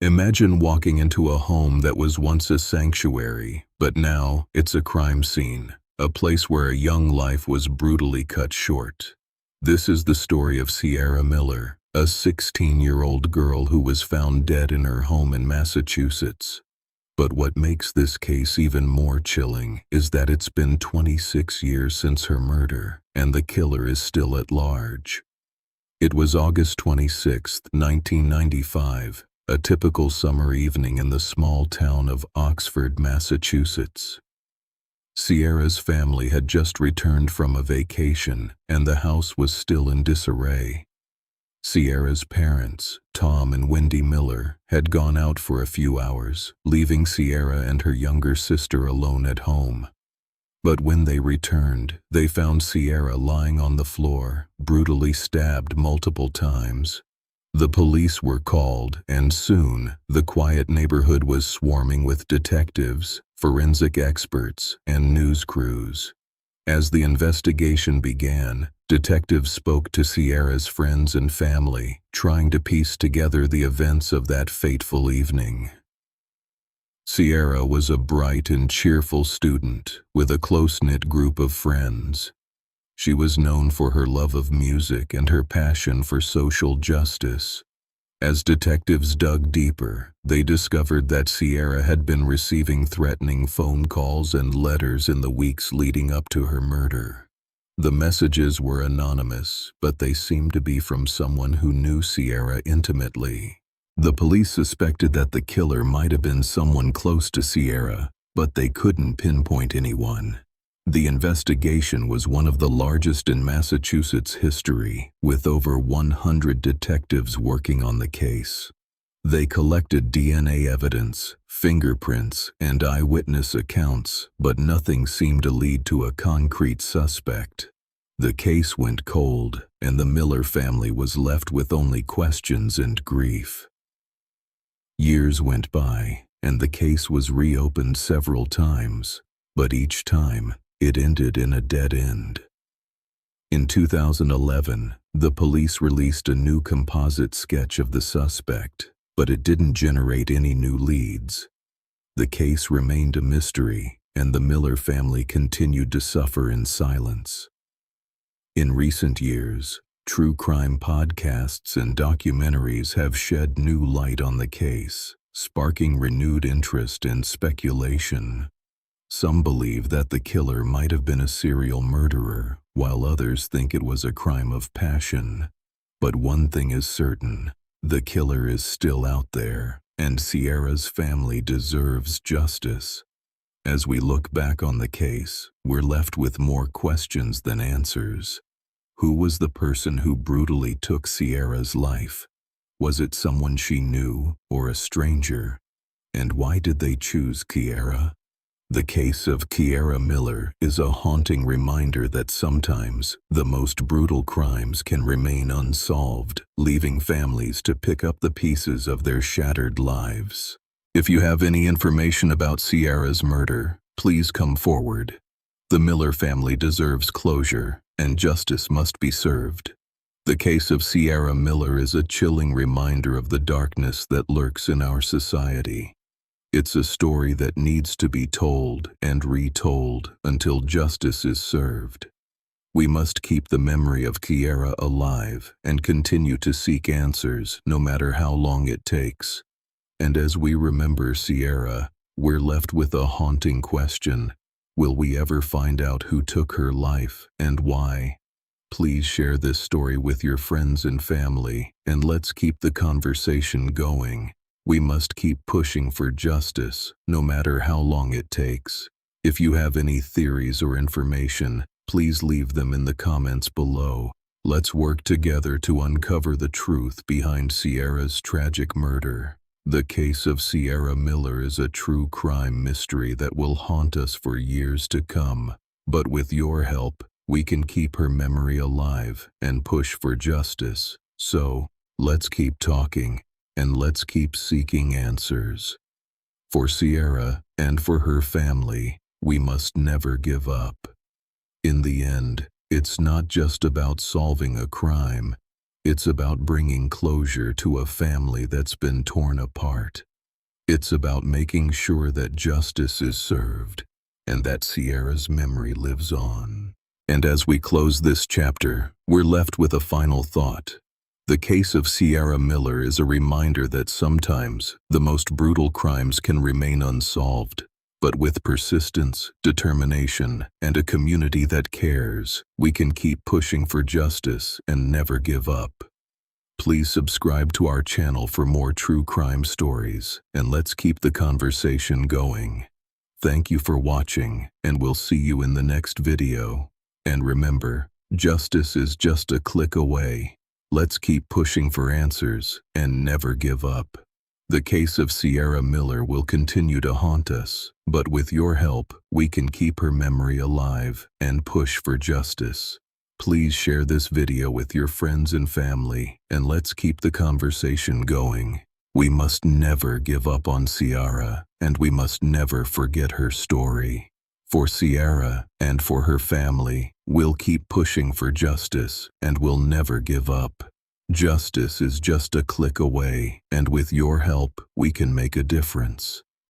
Imagine walking into a home that was once a sanctuary, but now it's a crime scene, a place where a young life was brutally cut short. This is the story of Ciara Miller, a 16-year-old girl who was found dead in her home in Massachusetts. But what makes this case even more chilling is that it's been 26 years since her murder, and the killer is still at large. It was August 26, 1995. A typical summer evening in the small town of Oxford, Massachusetts. Ciara's family had just returned from a vacation, and the house was still in disarray. Ciara's parents, Tom and Wendy Miller, had gone out for a few hours, leaving Ciara and her younger sister alone at home. But when they returned, they found Ciara lying on the floor, brutally stabbed multiple times. The police were called, and soon, the quiet neighborhood was swarming with detectives, forensic experts, and news crews. As the investigation began, detectives spoke to Ciara's friends and family, trying to piece together the events of that fateful evening. Ciara was a bright and cheerful student, with a close-knit group of friends. She was known for her love of music and her passion for social justice. As detectives dug deeper, they discovered that Ciara had been receiving threatening phone calls and letters in the weeks leading up to her murder. The messages were anonymous, but they seemed to be from someone who knew Ciara intimately. The police suspected that the killer might have been someone close to Ciara, but they couldn't pinpoint anyone. The investigation was one of the largest in Massachusetts history, with over 100 detectives working on the case. They collected DNA evidence, fingerprints, and eyewitness accounts, but nothing seemed to lead to a concrete suspect. The case went cold, and the Miller family was left with only questions and grief. Years went by, and the case was reopened several times, but each time, it ended in a dead end. In 2011, the police released a new composite sketch of the suspect, but it didn't generate any new leads. The case remained a mystery, and the Miller family continued to suffer in silence. In recent years, true crime podcasts and documentaries have shed new light on the case, sparking renewed interest and speculation. Some believe that the killer might have been a serial murderer, while others think it was a crime of passion. But one thing is certain, the killer is still out there, and Ciara's family deserves justice. As we look back on the case, we're left with more questions than answers. Who was the person who brutally took Ciara's life? Was it someone she knew, or a stranger? And why did they choose Ciara? The case of Ciara Miller is a haunting reminder that sometimes the most brutal crimes can remain unsolved, leaving families to pick up the pieces of their shattered lives. If you have any information about Ciara's murder, please come forward. The Miller family deserves closure, and justice must be served. The case of Ciara Miller is a chilling reminder of the darkness that lurks in our society. It's a story that needs to be told and retold until justice is served. We must keep the memory of Ciara alive and continue to seek answers no matter how long it takes. And as we remember Ciara, we're left with a haunting question. Will we ever find out who took her life and why? Please share this story with your friends and family, and let's keep the conversation going. We must keep pushing for justice, no matter how long it takes. If you have any theories or information, please leave them in the comments below. Let's work together to uncover the truth behind Ciara's tragic murder. The case of Ciara Miller is a true crime mystery that will haunt us for years to come. But with your help, we can keep her memory alive and push for justice. So, let's keep talking. And let's keep seeking answers. For Ciara and for her family, we must never give up. In the end, it's not just about solving a crime, It's about bringing closure to a family that's been torn apart. It's about making sure that justice is served and that Ciara's memory lives on. And as we close this chapter, we're left with a final thought. The case of Ciara Miller is a reminder that sometimes the most brutal crimes can remain unsolved. But with persistence, determination, and a community that cares, we can keep pushing for justice and never give up. Please subscribe to our channel for more true crime stories, and let's keep the conversation going. Thank you for watching, and we'll see you in the next video. And remember, justice is just a click away. Let's keep pushing for answers and never give up. The case of Ciara Miller will continue to haunt us, but with your help, we can keep her memory alive and push for justice. Please share this video with your friends and family, and let's keep the conversation going. We must never give up on Ciara, and we must never forget her story. For Ciara and for her family, we'll keep pushing for justice, and we'll never give up. Justice is just a click away, and with your help, we can make a difference.